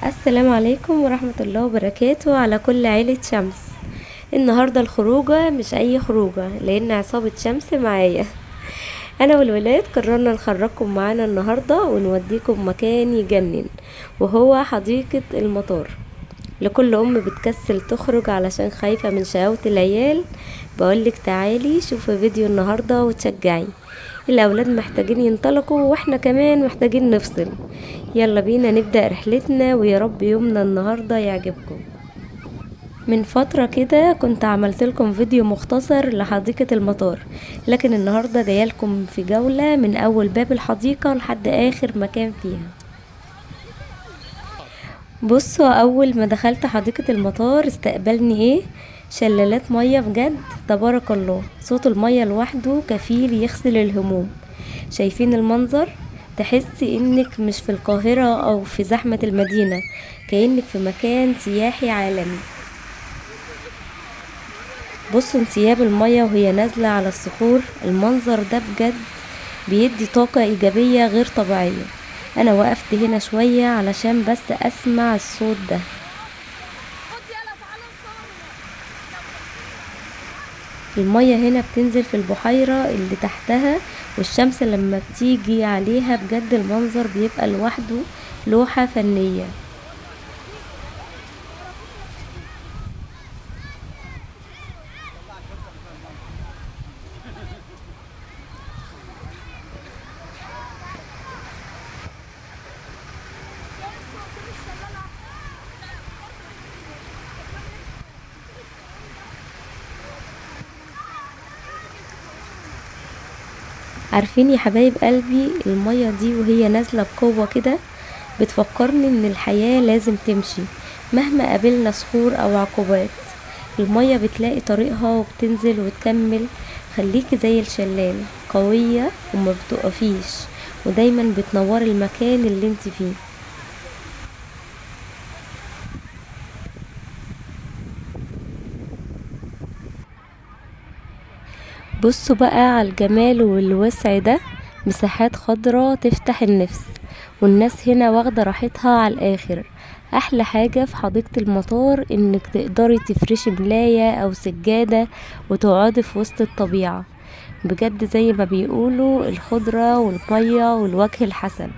السلام عليكم ورحمة الله وبركاته على كل عيلة شمس. النهاردة الخروجة مش اي خروجة، لان عصابة شمس معايا. انا والولاد قررنا نخرجكم معانا النهاردة ونوديكم مكان يجنن، وهو حديقة المطار. لكل ام بتكسل تخرج علشان خايفة من شقاوة العيال، بقولك تعالي شوفي فيديو النهاردة وتشجعي. الاولاد محتاجين ينطلقوا واحنا كمان محتاجين نفصل. يلا بينا نبدأ رحلتنا، ويا رب يومنا النهاردة يعجبكم. من فترة كده كنت عملت لكم فيديو مختصر لحديقة المطار، لكن النهاردة جايلكم في جولة من اول باب الحديقة لحد اخر مكان فيها. بصوا، اول ما دخلت حديقة المطار استقبلني ايه؟ شلالات مية بجد، تبارك الله، صوت المية لوحده كفيل يغسل الهموم. شايفين المنظر؟ تحسي انك مش في القاهرة او في زحمة المدينة، كأنك في مكان سياحي عالمي. بصوا انسياب المية وهي نازلة على الصخور، المنظر ده بجد بيدي طاقة ايجابية غير طبيعية. انا وقفت هنا شوية علشان بس اسمع الصوت ده. المية هنا بتنزل في البحيرة اللي تحتها، والشمس لما بتيجي عليها بجد المنظر بيبقى لوحده لوحة فنية. عارفين يا حبايب قلبي، المية دي وهي نازلة بقوة كده بتفكرني ان الحياة لازم تمشي مهما قابلنا صخور او عقبات. المية بتلاقي طريقها وبتنزل وتكمل. خليكي زي الشلال، قوية وما بتقفيش، ودايما بتنوري المكان اللي انت فيه. بصوا بقى على الجمال والوسع ده، مساحات خضراء تفتح النفس، والناس هنا واخدة راحتها على الاخر. احلى حاجة في حديقة المطار انك تقدري تفرشي ملاية او سجادة وتقعدي في وسط الطبيعة. بجد زي ما بيقولوا الخضرة والمية والوجه الحسن.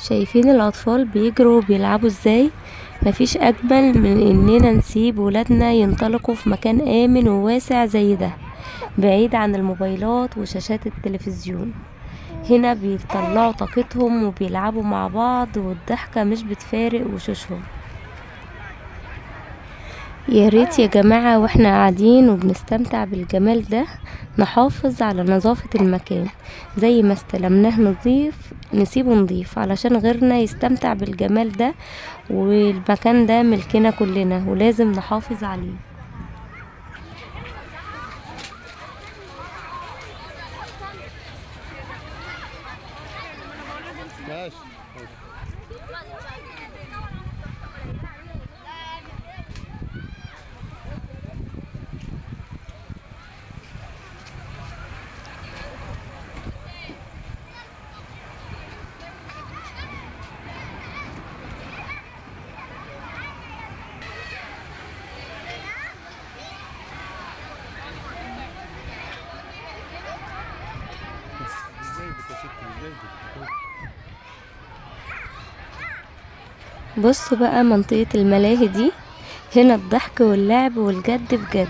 شايفين الاطفال بيجروا وبيلعبوا ازاي؟ مفيش اجمل من اننا نسيب ولادنا ينطلقوا في مكان امن وواسع زي ده، بعيد عن الموبايلات وشاشات التلفزيون. هنا بيطلعوا طاقتهم وبيلعبوا مع بعض، والضحكة مش بتفارق وشوشهم. يا ريت يا جماعة واحنا قاعدين وبنستمتع بالجمال ده نحافظ على نظافة المكان. زي ما استلمناه نضيف نسيبه نضيف علشان غيرنا يستمتع بالجمال ده، والمكان ده ملكنا كلنا ولازم نحافظ عليه. ماشي. ازاي بتشكل ازاي بصوا بقى منطقة الملاهي دي، هنا الضحك واللعب والجد بجد.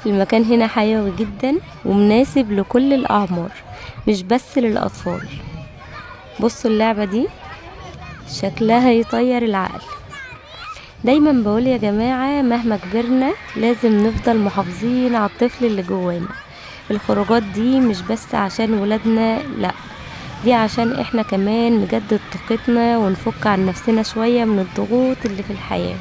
المكان هنا حيوي جدا ومناسب لكل الأعمار، مش بس للأطفال. بصوا اللعبة دي شكلها يطير العقل. دايما بقول يا جماعة مهما كبرنا لازم نفضل محافظين على الطفل اللي جوانا. الخروجات دي مش بس عشان ولادنا، لا، دي عشان احنا كمان نجدد طاقتنا ونفك عن نفسنا شوية من الضغوط اللي في الحياة.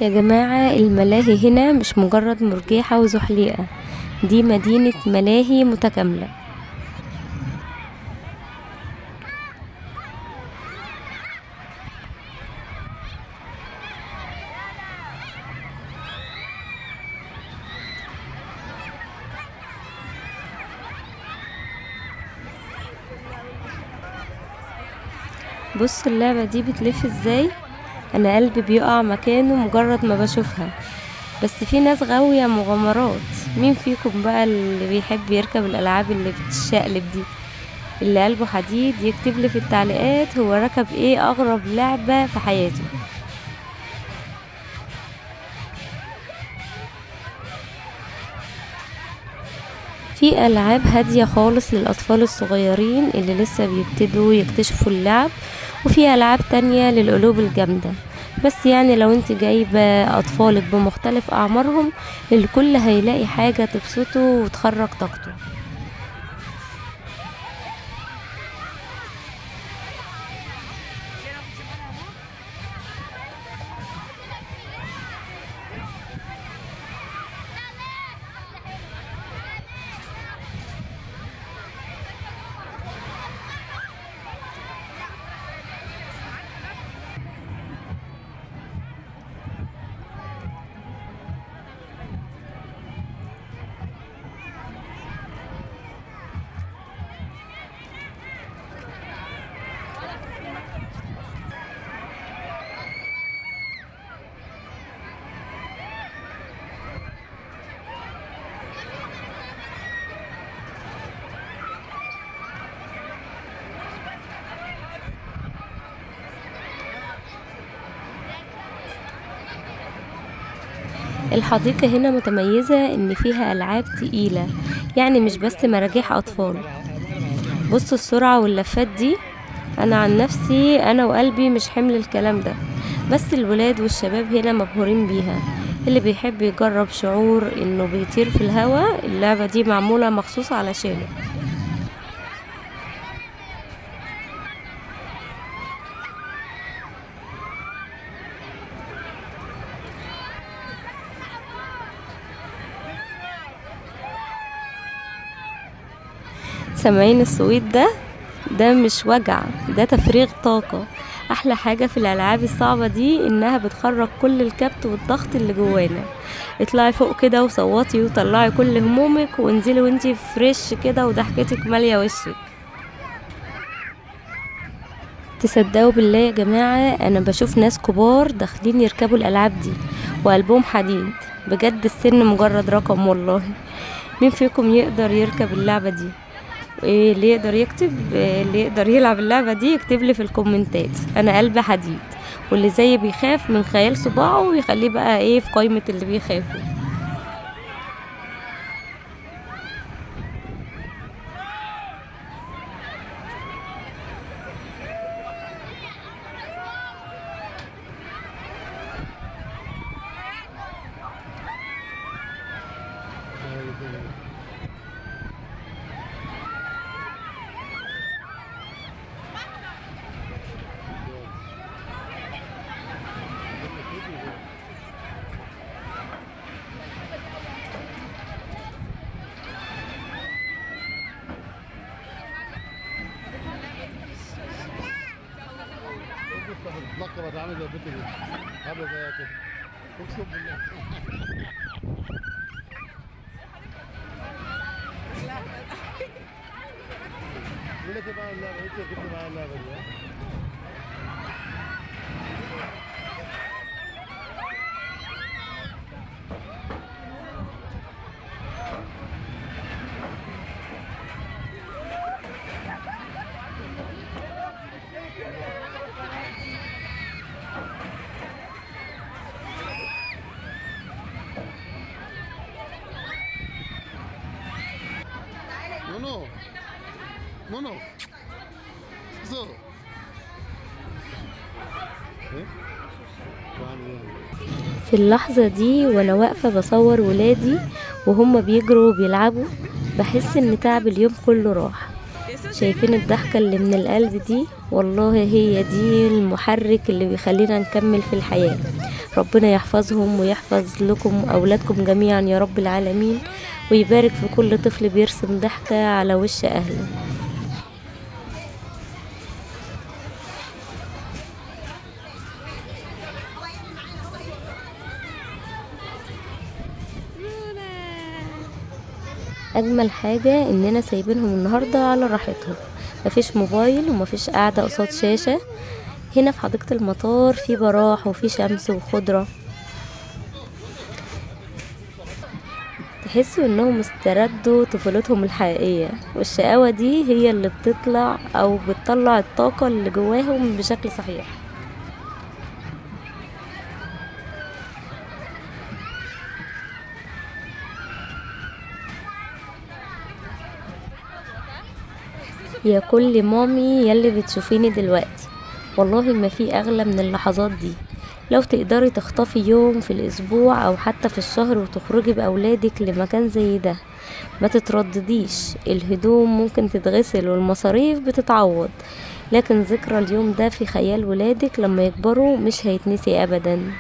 يا جماعة الملاهي هنا مش مجرد مرجيحة وزحليقة، دي مدينة ملاهي متكاملة. بص اللعبة دي بتلف ازاي، انا قلبي بيقع مكانه مجرد ما بشوفها. بس في ناس غاوية مغامرات. مين فيكم بقى اللي بيحب يركب الالعاب اللي بتشقلب دي؟ اللي قلبه حديد يكتب لي في التعليقات هو ركب ايه اغرب لعبة في حياته. في ألعاب هادية خالص للأطفال الصغيرين اللي لسه بيبتدوا يكتشفوا اللعب، وفي ألعاب تانية للقلوب الجامدة. بس يعني لو انت جايبة أطفالك بمختلف أعمارهم، الكل هيلاقي حاجة تبسطه وتخرج طاقته. الحديقة هنا متميزة ان فيها ألعاب تقيلة، يعني مش بس مراجيح أطفال. بص السرعة واللفات دي، انا عن نفسي انا وقلبي مش حمل الكلام ده، بس الولاد والشباب هنا مبهورين بيها. اللي بيحب يجرب شعور انه بيطير في الهوا، اللعبة دي معمولة مخصوص علشانه. سامعين الصويت ده؟ ده مش وجع، ده تفريغ طاقة. احلى حاجة في الالعاب الصعبة دي انها بتخرج كل الكبت والضغط اللي جوانا. اطلعي فوق كده وصوتي وطلعي كل همومك، وانزلي وانتي فريش كده وضحكتك مالية وشك. تصدقوا بالله يا جماعة، انا بشوف ناس كبار داخلين يركبوا الالعاب دي وقلبهم حديد. بجد السن مجرد رقم والله. مين فيكم يقدر يركب اللعبة دي؟ إيه اللي يقدر يكتب، اللي يقدر يلعب اللعبة دي يكتب لي في الكومنتات. انا قلبي حديد، واللي زي بيخاف من خيال صباعه ويخليه بقى ايه في قائمة اللي بيخافوا. بتنقب هتعمل زي البنت دي، عامله زيها كده، اقسم بالله. بقول لك ايه بقى اللعبه، انت جبت معايا اللعبه دي ها؟ نونو نونو زو ايه في اللحظة دي وانا واقفة بصور ولادي وهم بيجروا وبيلعبوا، بحس ان تعب اليوم كله راح. شايفين الضحكة اللي من القلب دي؟ والله هي دي المحرك اللي بيخلينا نكمل في الحياة. ربنا يحفظهم ويحفظ لكم أولادكم جميعا يا رب العالمين، ويبارك في كل طفل بيرسم ضحكة على وش أهله. اجمل حاجة اننا سايبينهم النهاردة على راحتهم، مفيش موبايل ومفيش قاعدة قصاد شاشة. هنا في حديقة المطار في براح وفي شمس وخضرة، تحسوا انهم استردوا طفولتهم الحقيقية، والشقاوة دي هي اللي بتطلع او بتطلع الطاقة اللي جواهم بشكل صحيح. يا كل مامي يلي بتشوفيني دلوقتي، والله ما في اغلى من اللحظات دي. لو تقدري تخطفي يوم في الاسبوع او حتى في الشهر وتخرجي باولادك لمكان زي ده، ما تتردديش. الهدوم ممكن تتغسل والمصاريف بتتعوض، لكن ذكرى اليوم ده في خيال ولادك لما يكبروا مش هيتنسي ابدا.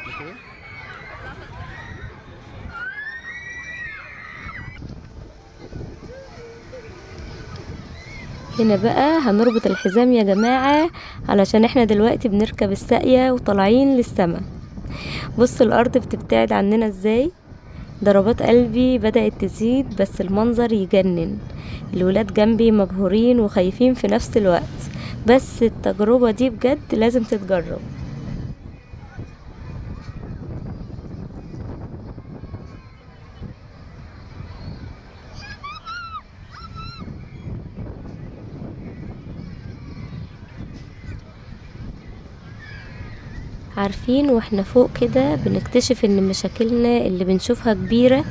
اوكي. هنا بقى هنربط الحزام يا جماعة، علشان احنا دلوقتي بنركب الساقية وطالعين للسما. بصوا الارض بتبتعد عننا ازاي، ضربات قلبي بدأت تزيد، بس المنظر يجنن. الولاد جنبي مبهورين وخايفين في نفس الوقت، بس التجربة دي بجد لازم تتجرب. عارفين واحنا فوق كده بنكتشف ان مشاكلنا اللي بنشوفها كبيرة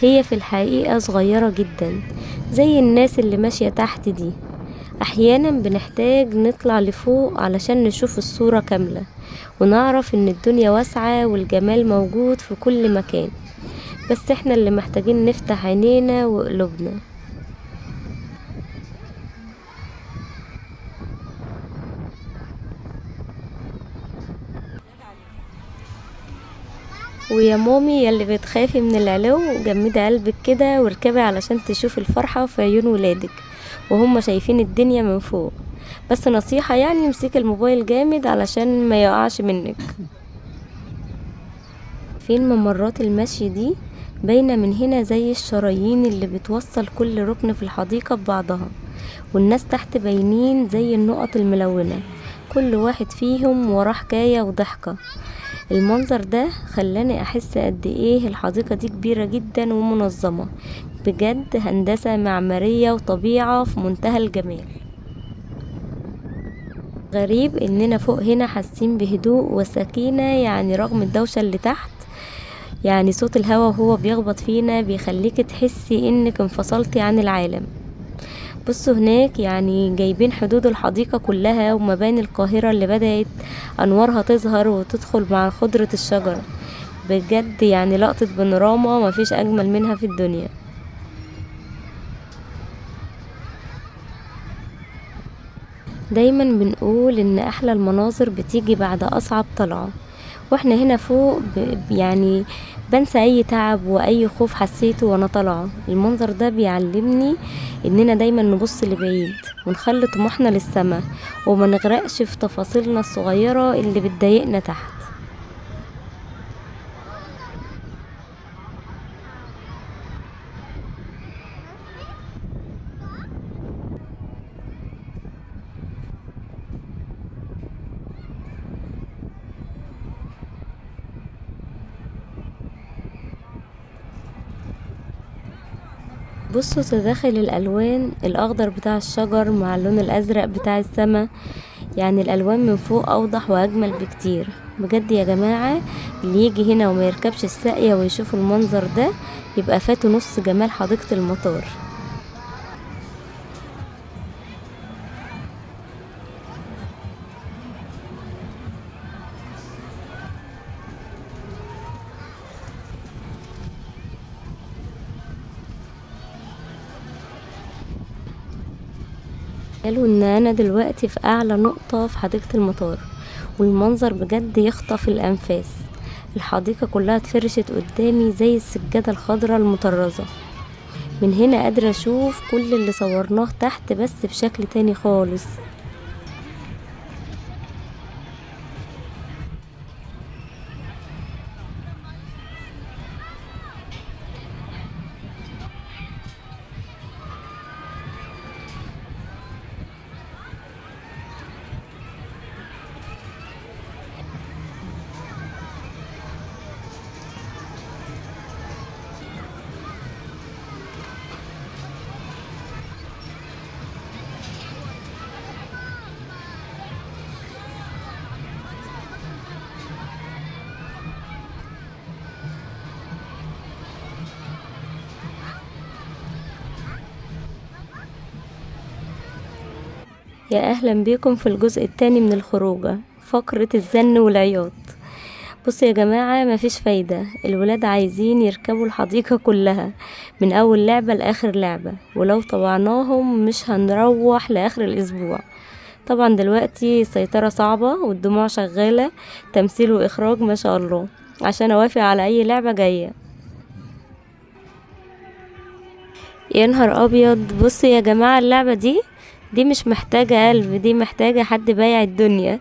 هي في الحقيقة صغيرة جدا، زي الناس اللي ماشية تحت دي. احيانا بنحتاج نطلع لفوق علشان نشوف الصورة كاملة، ونعرف ان الدنيا واسعة والجمال موجود في كل مكان، بس احنا اللي محتاجين نفتح عينينا وقلوبنا. ويا مامي يلي بتخافي من العلو، جمدي قلبك كده واركبي علشان تشوفي الفرحة في عيون ولادك وهم شايفين الدنيا من فوق. بس نصيحة يعني امسكي الموبايل جامد علشان ما يقعش منك. فين ممرات المشي دي؟ باينة من هنا زي الشرايين اللي بتوصل كل ركن في الحديقة ببعضها، والناس تحت باينين زي النقط الملونة، كل واحد فيهم وراه حكاية وضحكة. المنظر ده خلاني احس قد ايه الحديقة دي كبيرة جدا ومنظمة، بجد هندسة معمارية وطبيعة في منتهى الجمال. غريب اننا فوق هنا حاسين بهدوء وسكينة، يعني رغم الدوشة اللي تحت، يعني صوت الهوا وهو بيخبط فينا بيخليك تحسي انك انفصلتي عن العالم. بصوا هناك يعني جايبين حدود الحديقة كلها ومباني القاهرة اللي بدأت أنوارها تظهر وتدخل مع خضرة الشجر. بجد يعني لقطة بانوراما مفيش أجمل منها في الدنيا. دايما بنقول إن أحلى المناظر بتيجي بعد أصعب طلعة، واحنا هنا فوق يعني بنسى اي تعب واي خوف حسيته وانا طالعه. المنظر ده بيعلمني اننا دايما نبص لبعيد ونخلي طموحنا للسما، وما نغرقش في تفاصيلنا الصغيره اللي بتضايقنا تحت. بصوا تداخل الالوان، الاخضر بتاع الشجر مع اللون الازرق بتاع السماء، يعني الالوان من فوق اوضح واجمل بكتير بجد يا جماعة. اللي يجي هنا وما يركبش الساقية ويشوف المنظر ده يبقى فاته نص جمال حديقة المطار. قالوا ان انا دلوقتي في اعلى نقطة في حديقة المطار، والمنظر بجد يخطف الانفاس. الحديقة كلها اتفرشت قدامي زي السجادة الخضراء المطرزة. من هنا قادرة اشوف كل اللي صورناه تحت بس بشكل تاني خالص. يا اهلا بيكم في الجزء التاني من الخروجة، فقرة الزن والعياط. بصوا يا جماعة مفيش فايدة، الولاد عايزين يركبوا الحديقة كلها من اول لعبة لاخر لعبة، ولو طوعناهم مش هنروح لاخر الاسبوع. طبعا دلوقتي السيطرة صعبة والدموع شغالة، تمثيل واخراج ما شاء الله، عشان اوافق على اي لعبة جاية. يا نهار ابيض، بصوا يا جماعة اللعبة دي مش محتاجة قلب، دي محتاجة حد بايع الدنيا.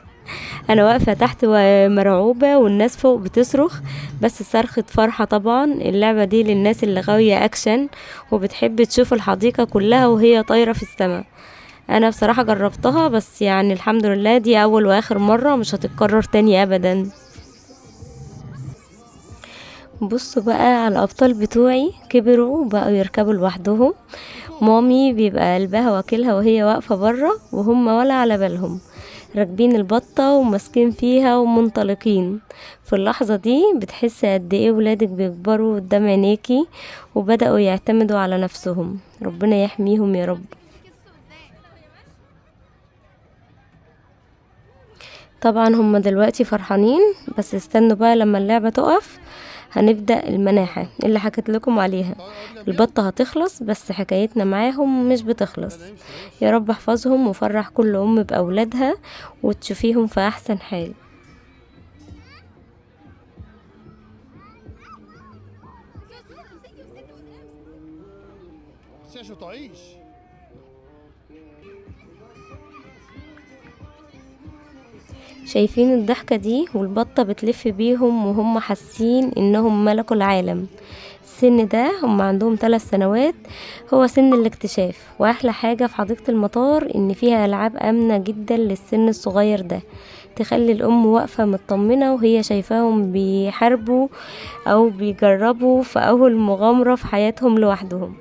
انا واقفة تحت ومرعوبة والناس فوق بتصرخ، بس صرخة فرحة. طبعا اللعبة دي للناس اللي غاوية اكشن وبتحب تشوف الحديقة كلها وهي طايرة في السماء. انا بصراحة جربتها، بس يعني الحمد لله دي اول واخر مرة، مش هتتكرر تاني ابدا. بصوا بقى على الابطال بتوعي، كبروا وبقوا يركبوا لوحدهم. مامي بيبقى قلبها واكلها وهي واقفة برا، وهم ولا على بالهم راكبين البطة وماسكين فيها ومنطلقين. في اللحظة دي بتحس قد ايه ولادك بيكبروا قدام عينيكي وبدأوا يعتمدوا على نفسهم. ربنا يحميهم يا رب. طبعا هم دلوقتي فرحانين، بس استنوا بقى لما اللعبة تقف هنبدأ المناحة اللي حكيت لكم عليها. البطة هتخلص، بس حكايتنا معاهم مش بتخلص. يا رب احفظهم وفرح كل ام باولادها وتشوفيهم في احسن حال. تعيش وتعيش. شايفين الضحكة دي والبطة بتلف بيهم وهم حاسين انهم ملكوا العالم. السن ده هم عندهم 3 سنوات، هو سن الاكتشاف. واحلى حاجة في حديقة المطار ان فيها العاب امنة جدا للسن الصغير ده، تخلي الام واقفة مطمنة وهي شايفاهم بيحاربوا او بيجربوا في اول مغامرة في حياتهم لوحدهم.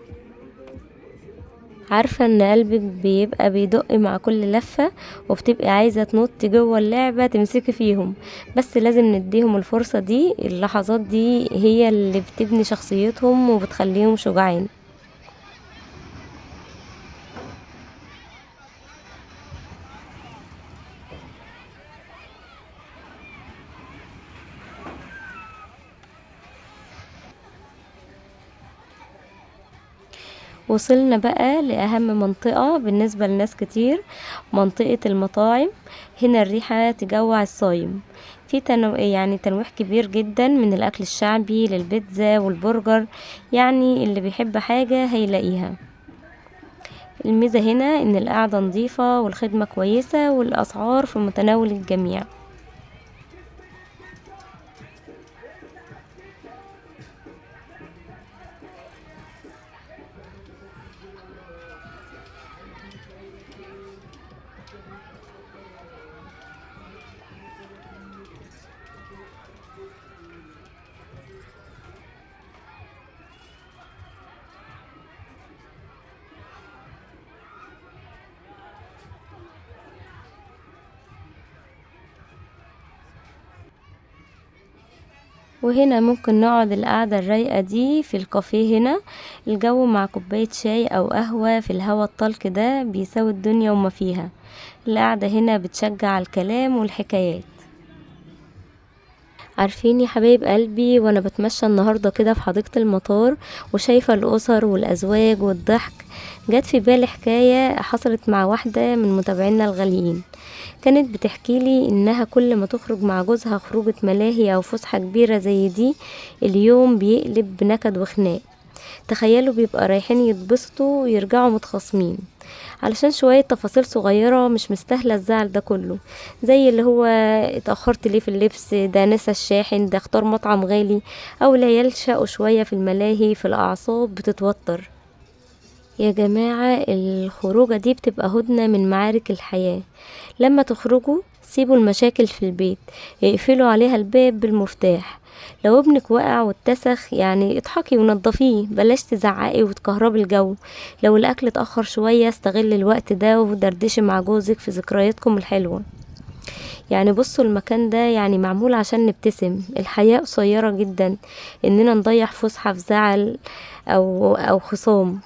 عارفة ان قلبك بيبقى بيدق مع كل لفة، وبتبقي عايزة تنطي جوه اللعبة تمسكي فيهم، بس لازم نديهم الفرصة دي. اللحظات دي هي اللي بتبني شخصيتهم وبتخليهم شجعين. وصلنا بقى لأهم منطقة بالنسبة لناس كتير، منطقة المطاعم. هنا الريحة تجوع الصايم. في يعني تنويع كبير جدا من الأكل الشعبي للبيتزا والبرجر، يعني اللي بيحب حاجة هيلاقيها. الميزة هنا ان القعدة نظيفة والخدمة كويسة والأسعار في متناول الجميع. وهنا ممكن نقعد القعدة الرايقة دي في الكافيه هنا. الجو مع كوباية شاي او قهوة في الهوا الطلق ده بيساوي الدنيا وما فيها. القعدة هنا بتشجع على الكلام والحكايات. عارفين يا حبايب قلبي، وانا بتمشى النهاردة كده في حديقة المطار وشايفة الاسر والازواج والضحك، جت في بالي حكاية حصلت مع واحدة من متابعينا الغاليين. كانت بتحكي لي انها كل ما تخرج مع جوزها خروجة ملاهي او فسحة كبيرة زي دي، اليوم بيقلب بنكد وخناق. تخيلوا بيبقى رايحين يتبسطوا ويرجعوا متخاصمين علشان شوية تفاصيل صغيرة مش مستاهلة الزعل ده كله، زي اللي هو اتأخرت ليه في اللبس، ده نسى الشاحن، ده اختار مطعم غالي، او العيال شقوا شوية في الملاهي، في الاعصاب بتتوتر. يا جماعة الخروجة دي بتبقى هدنة من معارك الحياة. لما تخرجوا سيبوا المشاكل في البيت، اقفلوا عليها الباب بالمفتاح. لو ابنك وقع واتسخ يعني اضحكي ونضفيه، بلاش تزعقي وتكهربي الجو. لو الاكل اتأخر شوية استغل الوقت ده ودردشي مع جوزك في ذكرياتكم الحلوة. يعني بصوا المكان ده يعني معمول عشان نبتسم. الحياة قصيرة جدا اننا نضيع فسحة في زعل او خصام.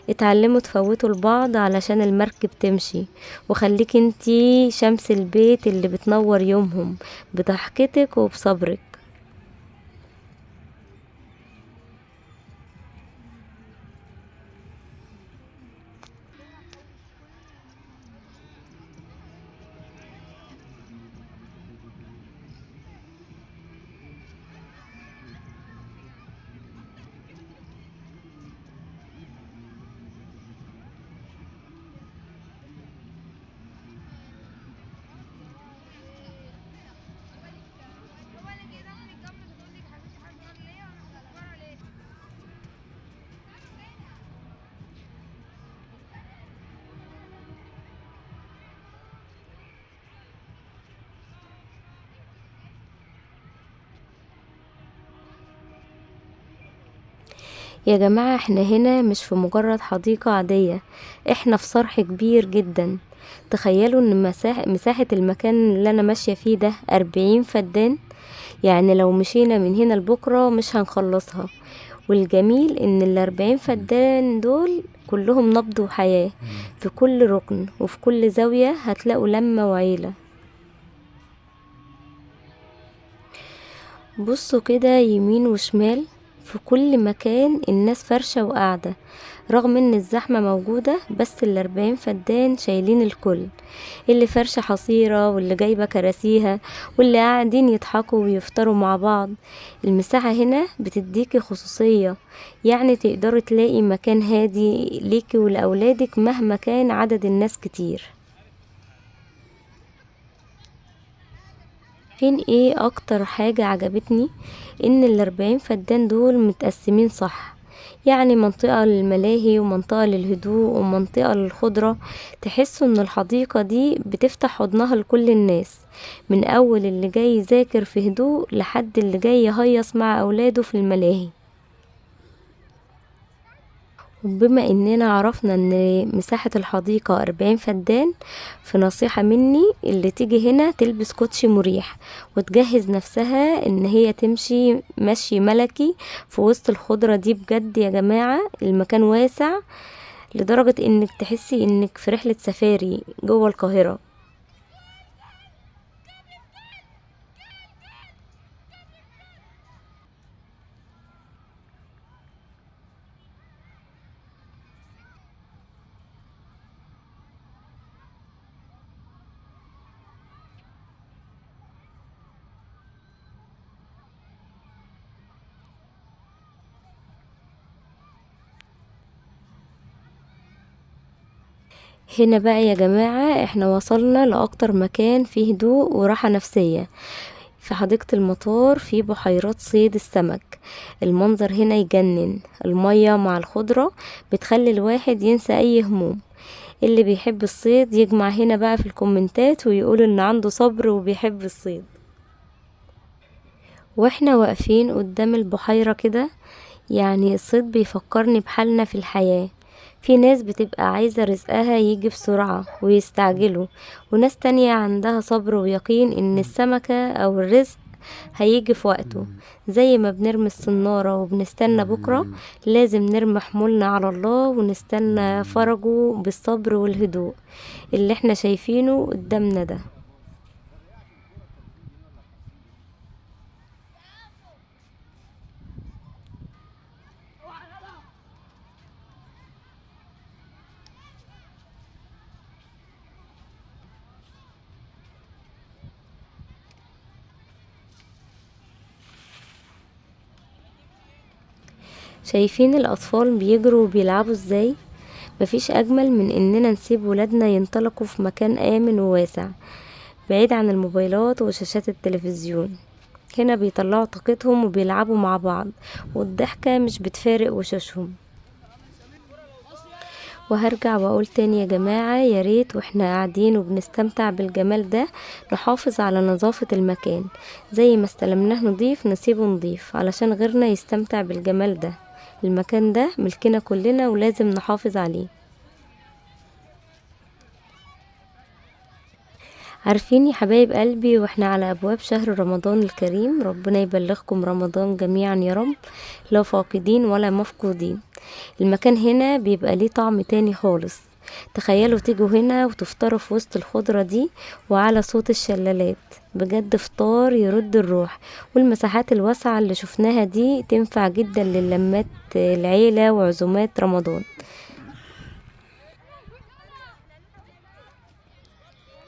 اتعلموا تفوتوا لبعض علشان المركب تمشي، وخليك انتي شمس البيت اللي بتنور يومهم بضحكتك وبصبرك. يا جماعة احنا هنا مش في مجرد حديقة عادية، احنا في صرح كبير جدا. تخيلوا ان مساحة المكان اللي انا ماشية فيه ده 40 فدان. يعني لو مشينا من هنا لبكرة مش هنخلصها. والجميل ان ال40 فدان دول كلهم نبض وحياة، في كل ركن وفي كل زاوية هتلاقوا لمة وعيلة. بصوا كده يمين وشمال، في كل مكان الناس فرشة وقاعدة، رغم ان الزحمة موجودة بس ال40 فدان شايلين الكل. اللي فرشة حصيرة واللي جايبة كراسيها واللي قاعدين يضحكوا ويفطروا مع بعض. المساحة هنا بتديكي خصوصية، يعني تقدري تلاقي مكان هادي ليكي ولأولادك مهما كان عدد الناس كتير. فين ايه اكتر حاجة عجبتني؟ ان ال40 فدان دول متقسمين صح، يعني منطقة للملاهي ومنطقة للهدوء ومنطقة للخضرة. تحسوا ان الحديقة دي بتفتح حضنها لكل الناس، من اول اللي جاي يذاكر في هدوء لحد اللي جاي يهيص مع اولاده في الملاهي. وبما اننا عرفنا ان مساحة الحديقة 40 فدان، في نصيحة مني اللي تيجي هنا تلبس كوتشي مريح وتجهز نفسها ان هي تمشي مشي ملكي في وسط الخضرة دي. بجد يا جماعة المكان واسع لدرجة انك تحسي انك في رحلة سفاري جوه القاهرة. هنا بقى يا جماعة احنا وصلنا لأكتر مكان فيه هدوء وراحة نفسية. في حديقة المطار في بحيرات صيد السمك. المنظر هنا يجنن، المية مع الخضرة بتخلي الواحد ينسى اي هموم. اللي بيحب الصيد يجمع هنا بقى في الكومنتات ويقول ان عنده صبر وبيحب الصيد. واحنا واقفين قدام البحيرة كده، يعني الصيد بيفكرني بحالنا في الحياة. في ناس بتبقى عايزة رزقها يجي بسرعة ويستعجلوا، وناس تانية عندها صبر ويقين ان السمكة او الرزق هيجي في وقته. زي ما بنرمي الصنارة وبنستنى بكرة، لازم نرمي حمولنا على الله ونستنى فرجه بالصبر والهدوء اللي احنا شايفينه قدامنا ده. شايفين الأطفال بيجروا وبيلعبوا ازاي؟ مفيش أجمل من إننا نسيب ولادنا ينطلقوا في مكان آمن وواسع، بعيد عن الموبايلات وشاشات التلفزيون. هنا بيطلعوا طاقتهم وبيلعبوا مع بعض، والضحكة مش بتفارق وشوشهم. وهرجع واقول تاني يا جماعة، ياريت واحنا قاعدين وبنستمتع بالجمال ده نحافظ على نظافة المكان. زي ما استلمناه نضيف نسيبه نضيف علشان غيرنا يستمتع بالجمال ده. المكان ده ملكنا كلنا ولازم نحافظ عليه. عارفين يا حبايب قلبي، واحنا على ابواب شهر رمضان الكريم، ربنا يبلغكم رمضان جميعا يا رب، لا فاقدين ولا مفقودين. المكان هنا بيبقى ليه طعم تاني خالص. تخيلوا تيجوا هنا وتفطروا في وسط الخضرة دي وعلى صوت الشلالات، بجد فطار يرد الروح. والمساحات الواسعة اللي شفناها دي تنفع جدا للمات العيلة وعزومات رمضان.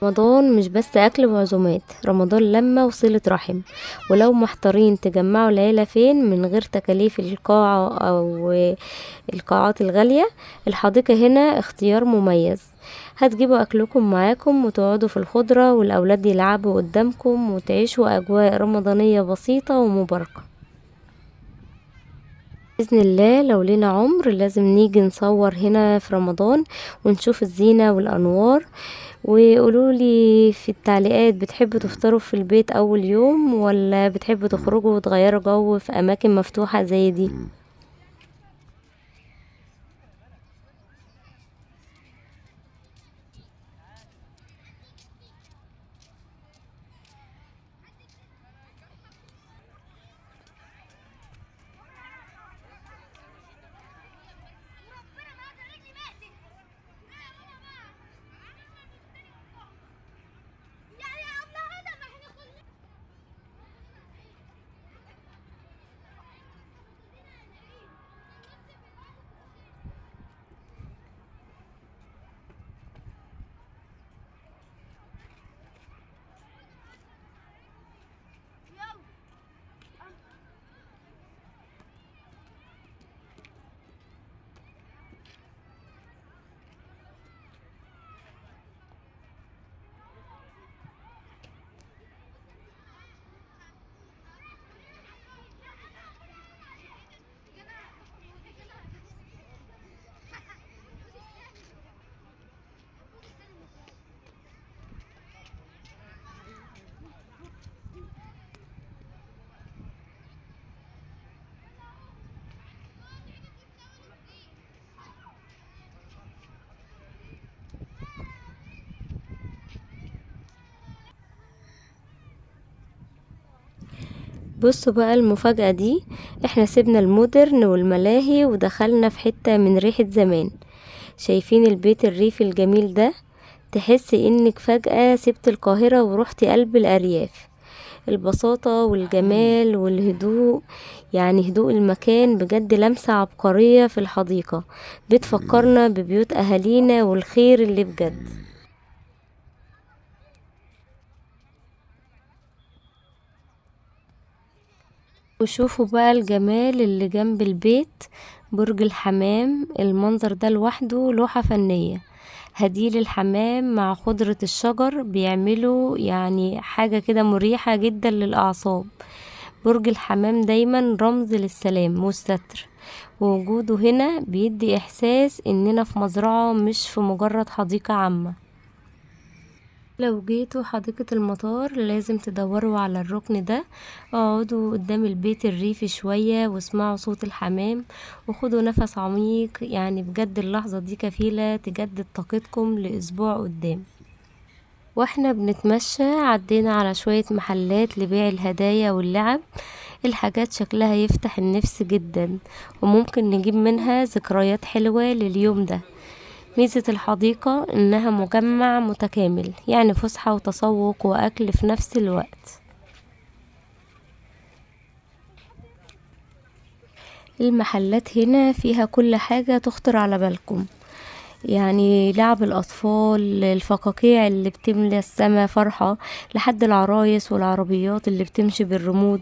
رمضان مش بس اكل وعزومات، رمضان لمة وصلة رحم. ولو محتارين تجمعوا العيلة فين من غير تكاليف القاعة او القاعات الغالية، الحديقة هنا اختيار مميز. هتجيبوا اكلكم معاكم وتقعدوا في الخضرة والاولاد يلعبوا قدامكم وتعيشوا اجواء رمضانية بسيطة ومباركة. بإذن الله لو لينا عمر لازم نيجي نصور هنا في رمضان ونشوف الزينة والأنوار. وقولولي في التعليقات، بتحبوا تفطروا في البيت أول يوم ولا بتحبوا تخرجوا وتغيروا جو في أماكن مفتوحة زي دي؟ بصوا بقى المفاجأة دي، احنا سيبنا المودرن والملاهي ودخلنا في حتة من ريحة زمان. شايفين البيت الريفي الجميل ده؟ تحس انك فجأة سبت القاهرة ورحتي قلب الأرياف. البساطة والجمال والهدوء، يعني هدوء المكان بجد لمسة عبقرية في الحديقة، بتفكرنا ببيوت أهالينا والخير اللي بجد. وشوفوا بقى الجمال اللي جنب البيت، برج الحمام. المنظر ده لوحده لوحة فنية. هديل الحمام مع خضرة الشجر بيعملوا يعني حاجة كده مريحة جدا للأعصاب. برج الحمام دايما رمز للسلام والستر، ووجوده هنا بيدي إحساس إننا في مزرعة مش في مجرد حديقة عامة. لو جيتوا حديقة المطار لازم تدوروا على الركن ده. اقعدوا قدام البيت الريفي شوية واسمعوا صوت الحمام وخدوا نفس عميق، يعني بجد اللحظة دي كفيلة تجدد طاقتكم لأسبوع قدام. واحنا بنتمشى عدينا على شوية محلات لبيع الهدايا واللعب. الحاجات شكلها يفتح النفس جدا، وممكن نجيب منها ذكريات حلوة لليوم ده. ميزة الحديقة انها مجمع متكامل، يعني فسحة وتسوق واكل في نفس الوقت. المحلات هنا فيها كل حاجة تخطر على بالكم، يعني لعب الأطفال، الفقاقيع اللي بتملى السما فرحة، لحد العرايس والعربيات اللي بتمشي بالرمود.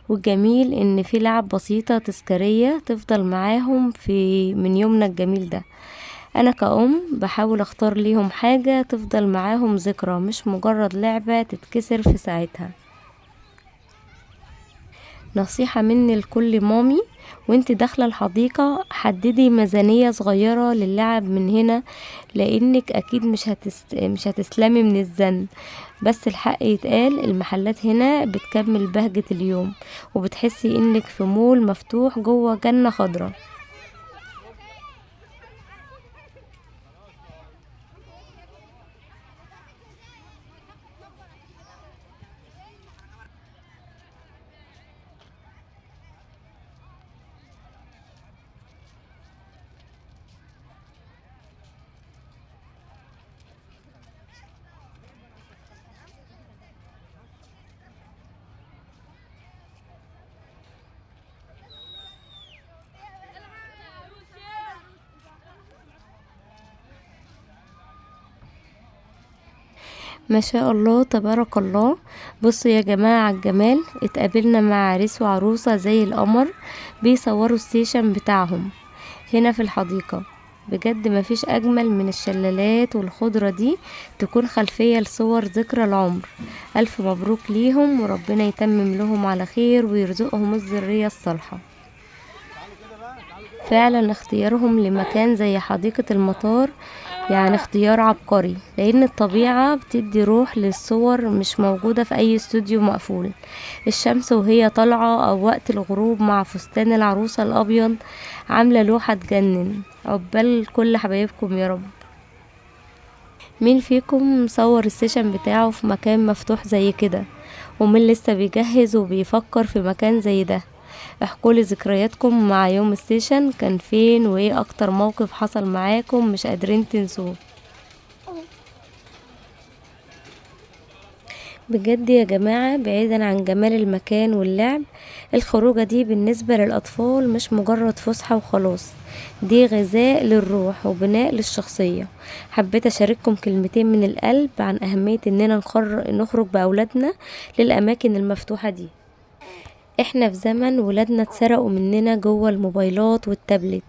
والجميل ان في لعب بسيطة تذكارية تفضل معاهم من يومنا الجميل ده. انا كأم بحاول اختار ليهم حاجة تفضل معاهم ذكرى، مش مجرد لعبة تتكسر في ساعتها. نصيحة مني لكل مامي، وانت داخلة الحديقة حددي ميزانية صغيرة للعب من هنا، لانك اكيد مش هتسلمي من الزن. بس الحق يتقال، المحلات هنا بتكمل بهجة اليوم، وبتحسي انك في مول مفتوح جوه جنة خضرة. ما شاء الله تبارك الله. بصوا يا جماعة على الجمال، اتقابلنا مع عريس وعروسة زي القمر بيصوروا السيشن بتاعهم هنا في الحديقة. بجد مفيش اجمل من الشلالات والخضرة دي تكون خلفية لصور ذكرى العمر. الف مبروك ليهم، وربنا يتمم لهم على خير ويرزقهم الذرية الصالحة. فعلا اختيارهم لمكان زي حديقة المطار يعني اختيار عبقري، لان الطبيعة بتدي روح للصور مش موجودة في اي استوديو مقفول. الشمس وهي طالعة او وقت الغروب مع فستان العروسة الابيض عاملة لوحة تجنن. عقبال كل حبايبكم يا رب. مين فيكم صور السيشن بتاعه في مكان مفتوح زي كده؟ ومين لسه بيجهز وبيفكر في مكان زي ده؟ احكولي ذكرياتكم مع يوم السيشن كان فين، وايه اكتر موقف حصل معاكم مش قادرين تنسوه. بجد يا جماعة، بعيدا عن جمال المكان واللعب، الخروجة دي بالنسبة للأطفال مش مجرد فسحة وخلاص، دي غذاء للروح وبناء للشخصية. حبيت أشارككم كلمتين من القلب عن أهمية إننا نخرج بأولادنا للأماكن المفتوحة دي. احنا في زمن ولادنا اتسرقوا مننا جوه الموبايلات والتابلت،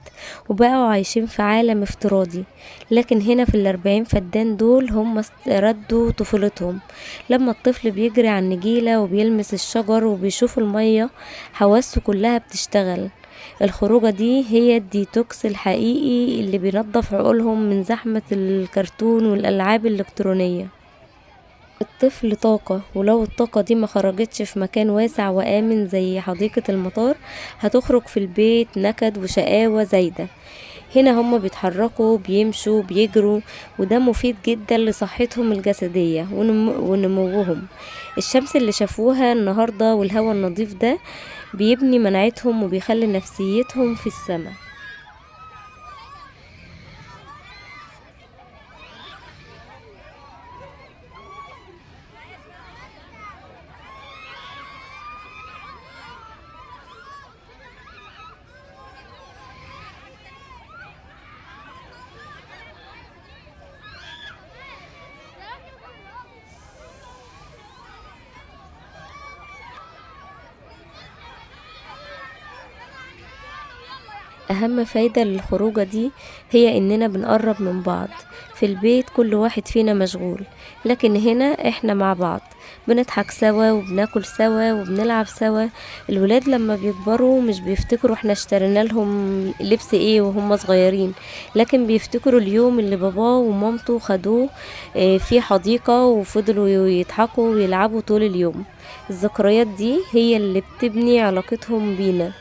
وبقوا عايشين في عالم افتراضي. لكن هنا في ال40 فدان دول هم ردوا طفولتهم. لما الطفل بيجري على النجيلة وبيلمس الشجر وبيشوف المية، حواسه كلها بتشتغل. الخروجة دي هي الديتوكس الحقيقي اللي بينظف عقولهم من زحمة الكرتون والألعاب الإلكترونية. الطفل طاقة، ولو الطاقة دي ما خرجتش في مكان واسع وآمن زي حديقة المطار، هتخرج في البيت نكد وشقاوة زايدة. هنا هم بيتحركوا، بيمشوا، بيجروا، وده مفيد جدا لصحتهم الجسدية ونموهم. الشمس اللي شافوها النهاردة والهواء النظيف ده بيبني مناعتهم وبيخلي نفسيتهم في السماء. اهم فايدة للخروجة دي هي اننا بنقرب من بعض. في البيت كل واحد فينا مشغول، لكن هنا احنا مع بعض، بنضحك سوا وبناكل سوا وبنلعب سوا. الولاد لما بيكبروا مش بيفتكروا احنا اشترينا لهم لبس ايه وهم صغيرين، لكن بيفتكروا اليوم اللي باباه ومامته خدوه في حديقة وفضلوا يضحكوا ويلعبوا طول اليوم. الذكريات دي هي اللي بتبني علاقتهم بينا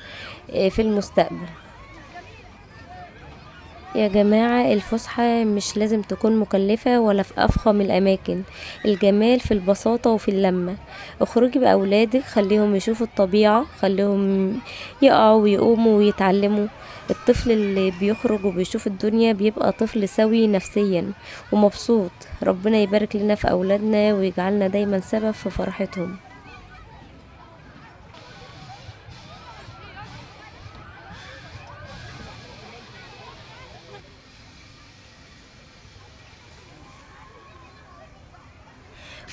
في المستقبل. يا جماعة الفسحة مش لازم تكون مكلفة ولا في أفخم الأماكن، الجمال في البساطة وفي اللمة. اخرجي بأولادك، خليهم يشوفوا الطبيعة، خليهم يقعوا ويقوموا ويتعلموا. الطفل اللي بيخرج وبيشوف الدنيا بيبقى طفل سوي نفسيا ومبسوط. ربنا يبارك لنا في أولادنا ويجعلنا دايما سبب في فرحتهم.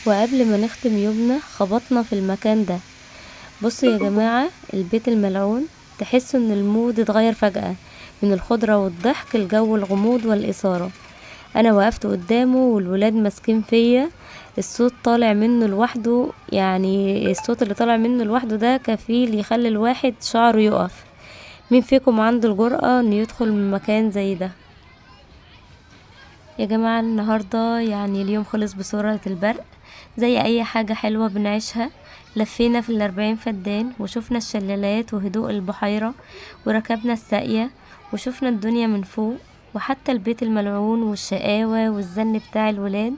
وقبل ما نختم يومنا خبطنا في المكان ده. بصوا يا جماعة، البيت الملعون، تحسوا ان المود اتغير فجأة من الخضرة والضحك الجو الغموض والإثارة. انا وقفت قدامه والولاد ماسكين فيا، الصوت طالع منه لوحده، يعني الصوت اللي طالع منه لوحده ده كفيل يخلي الواحد شعره يقف. مين فيكم عنده الجرأة انه يدخل من مكان زي ده؟ يا جماعة النهاردة يعني اليوم خلص بسرعة البرق، زي اي حاجة حلوة بنعيشها. لفينا في ال40 فدان وشوفنا الشلالات وهدوء البحيرة، وركبنا الساقية وشوفنا الدنيا من فوق، وحتى البيت الملعون والشقاوة والزن بتاع الولاد.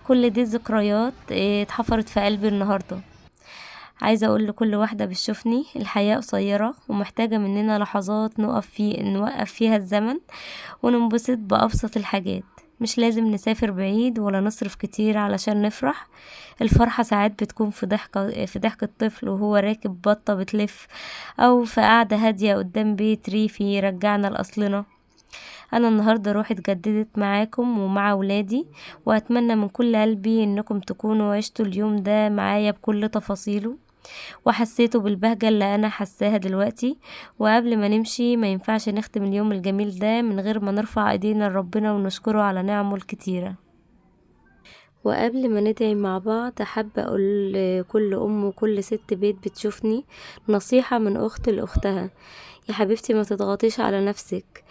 كل دي ذكريات اتحفرت في قلبي النهاردة. عايزة اقول لكل واحدة بتشوفني، الحياة قصيرة ومحتاجة مننا لحظات نوقف فيها الزمن وننبسط بأبسط الحاجات. مش لازم نسافر بعيد ولا نصرف كتير علشان نفرح. الفرحة ساعات بتكون في ضحك الطفل وهو راكب بطة بتلف، او في قعدة هادية قدام بيت ريفي يرجعنا لأصلنا. انا النهاردة روحي اتجددت معاكم ومع ولادي، واتمنى من كل قلبي انكم تكونوا عشتوا اليوم ده معايا بكل تفاصيله وحسيتوا بالبهجة اللي انا حساها دلوقتي. وقبل ما نمشي ما ينفعش نختم اليوم الجميل ده من غير ما نرفع ايدينا لربنا ونشكره على نعمه الكتيرة. وقبل ما ندعي مع بعض، حابة اقول لكل ام وكل ست بيت بتشوفني نصيحة من اخت لاختها. يا حبيبتي ما تضغطيش على نفسك،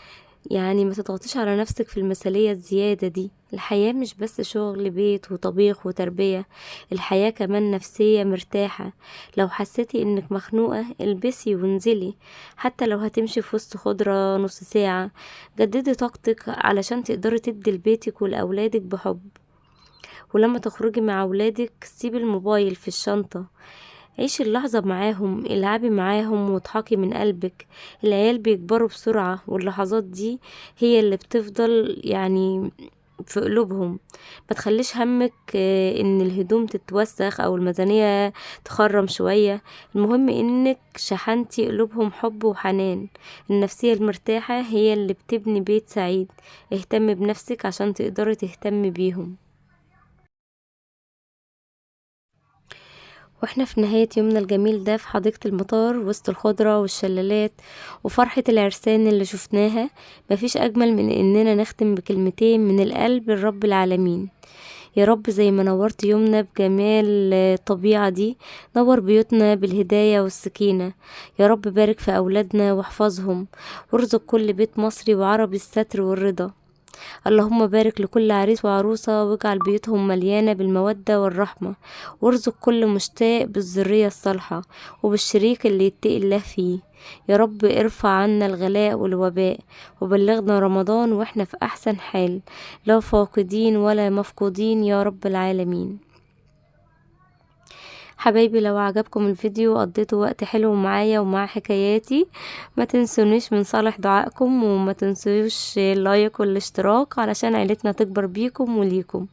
يعني ما تضغطيش على نفسك في المثالية الزيادة دي. الحياة مش بس شغل بيت وطبيخ وتربية، الحياة كمان نفسية مرتاحة. لو حسيتي انك مخنوقة البسي وانزلي، حتى لو هتمشي في وسط خضرة نص ساعة. جددي طاقتك علشان تقدري تدي لبيتك ولأولادك بحب. ولما تخرجي مع أولادك سيبي الموبايل في الشنطة، عيشي اللحظة معاهم، العبي معاهم واضحكي من قلبك. العيال بيكبروا بسرعة واللحظات دي هي اللي بتفضل يعني في قلوبهم. ما تخليش همك ان الهدوم تتوسخ او الميزانية تخرم شوية، المهم انك شحنتي قلوبهم حب وحنان. النفسية المرتاحة هي اللي بتبني بيت سعيد. اهتمي بنفسك عشان تقدري تهتمي بيهم. واحنا في نهاية يومنا الجميل ده في حديقة المطار وسط الخضرة والشلالات وفرحة العرسان اللي شفناها، مفيش أجمل من إننا نختم بكلمتين من القلب لرب العالمين. يا رب زي ما نورت يومنا بجمال الطبيعة دي، نور بيوتنا بالهداية والسكينة. يا رب بارك في أولادنا واحفظهم، وارزق كل بيت مصري وعربي الستر والرضا. اللهم بارك لكل عريس وعروسة واجعل بيوتهم مليانة بالمودة والرحمة، وارزق كل مشتاق بالذرية الصالحة وبالشريك اللي يتقي الله فيه. يا رب ارفع عنا الغلاء والوباء، وبلغنا رمضان واحنا في احسن حال، لا فاقدين ولا مفقودين يا رب العالمين. حبايبي لو عجبكم الفيديو وقضيتوا وقت حلو معايا ومع حكاياتي، ما تنسونيش من صالح دعائكم، وما تنسوش اللايك والاشتراك علشان عيلتنا تكبر بيكم وليكم.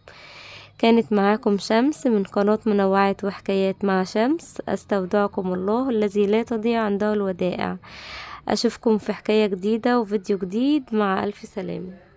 كانت معاكم شمس من قناة منوعات وحكايات مع شمس. استودعكم الله الذي لا تضيع عنده الودائع. اشوفكم في حكاية جديدة وفيديو جديد، مع الف سلامة.